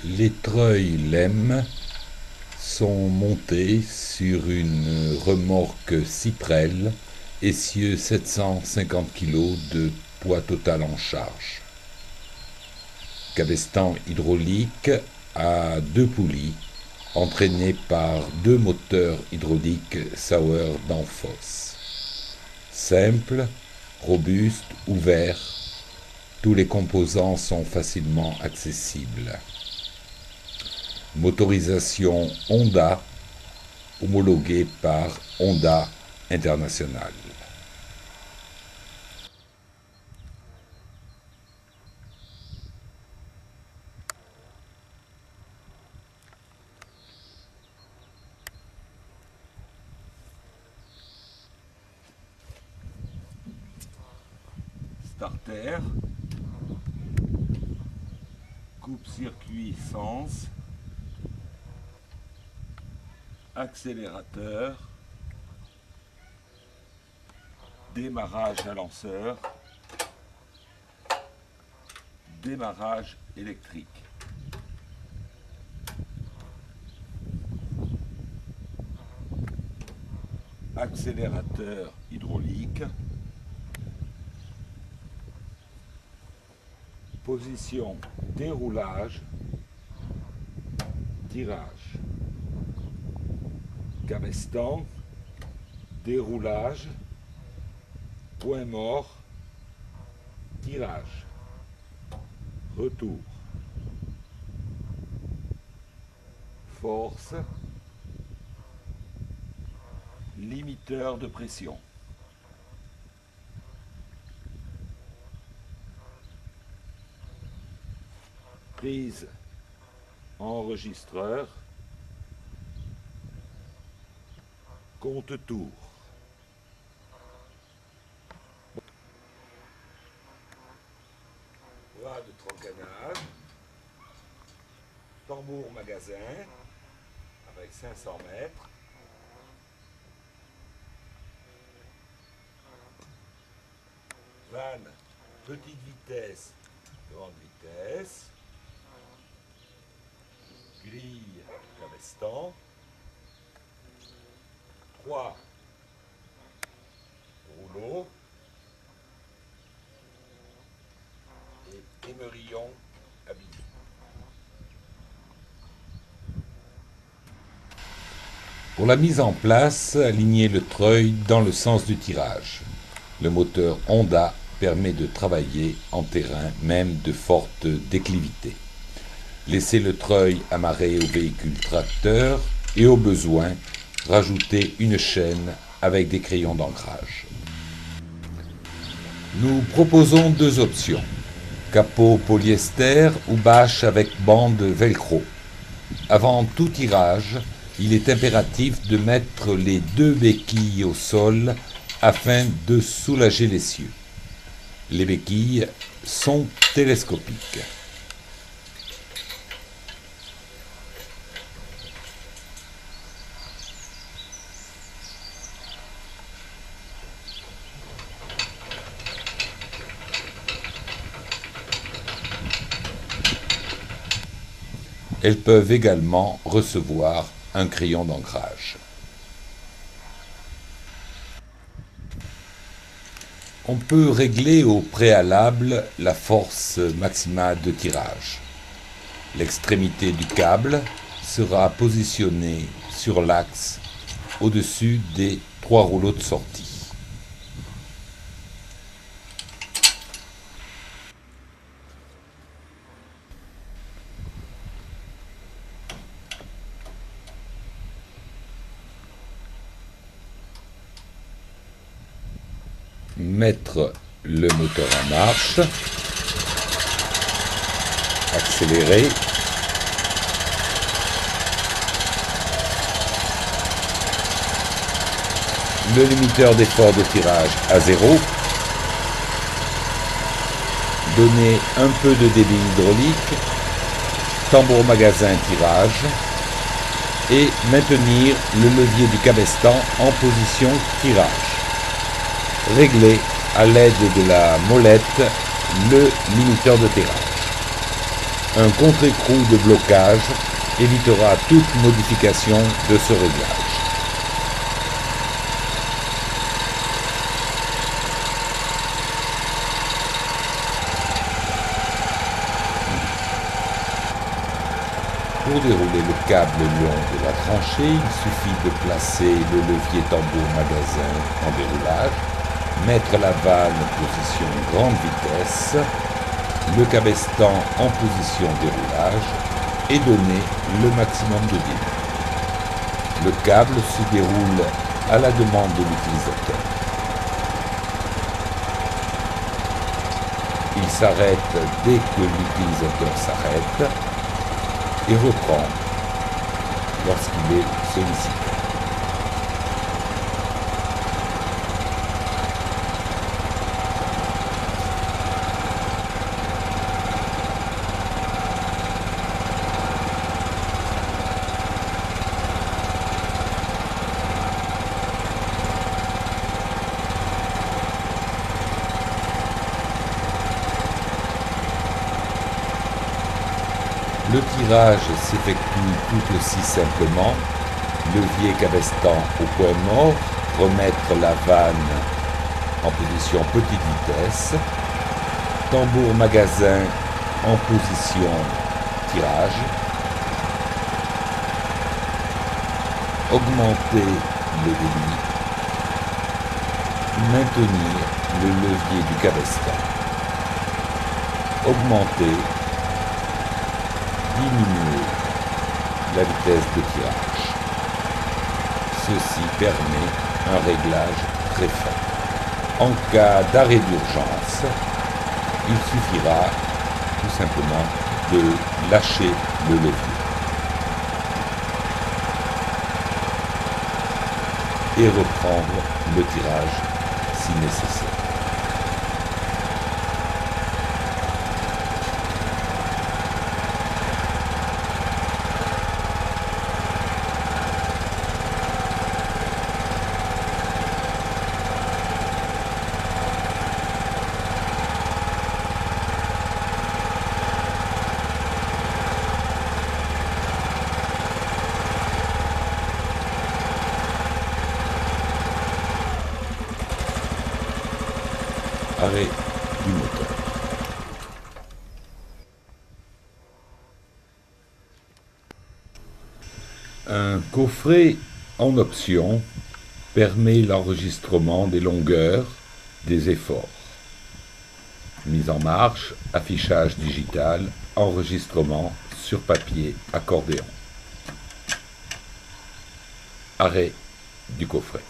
Les treuils Lem sont montés sur une remorque Citrel, essieu 750 kg de poids total en charge. Cabestan hydraulique à 2 poulies, entraîné par 2 moteurs hydrauliques Sauer Danfoss. Simple, robuste, ouvert, tous les composants sont facilement accessibles. Motorisation Honda, homologuée par Honda International. Starter, coupe-circuit sens, accélérateur, démarrage à lanceur, démarrage électrique. Accélérateur hydraulique, position déroulage, tirage, cabestan, déroulage, point mort, tirage, retour, force, limiteur de pression. Prise enregistreur, compte-tour. Bras de troncanage, tambour magasin avec 500 mètres, vanne petite vitesse, grande vitesse, grille cabestan, 3 rouleaux et émerillon habillé. Pour la mise en place, alignez le treuil dans le sens du tirage. Le moteur Honda permet de travailler en terrain, même de forte déclivité. Laissez le treuil amarré au véhicule tracteur et au besoin, rajoutez une chaîne avec des crayons d'ancrage. Nous proposons 2 options, capot polyester ou bâche avec bande velcro. Avant tout tirage, il est impératif de mettre les 2 béquilles au sol afin de soulager l'essieu. Les béquilles sont télescopiques. Elles peuvent également recevoir un crayon d'ancrage. On peut régler au préalable la force maximale de tirage. L'extrémité du câble sera positionnée sur l'axe au-dessus des 3 rouleaux de sortie. Mettre le moteur en marche, accélérer, le limiteur d'effort de tirage à 0, donner un peu de débit hydraulique, tambour magasin tirage et maintenir le levier du cabestan en position tirage. Régler à l'aide de la molette le limiteur de tirage. Un contre-écrou de blocage évitera toute modification de ce réglage. Pour dérouler le câble long de la tranchée, il suffit de placer le levier tambour magasin en déroulage, mettre la vanne en position grande vitesse, le cabestan en position déroulage et donner le maximum de débit. Le câble se déroule à la demande de l'utilisateur. Il s'arrête dès que l'utilisateur s'arrête et reprend lorsqu'il est sollicité. Le tirage s'effectue tout aussi simplement. Levier cabestan au point mort, remettre la vanne en position petite vitesse, tambour magasin en position tirage, augmenter le débit, maintenir le levier du cabestan, augmenter, diminuer la vitesse de tirage. Ceci permet un réglage très fin. En cas d'arrêt d'urgence, il suffira tout simplement de lâcher le levier et reprendre le tirage si nécessaire. Arrêt du moteur. Un coffret en option permet l'enregistrement des longueurs, des efforts. Mise en marche, affichage digital, enregistrement sur papier, accordéon. Arrêt du coffret.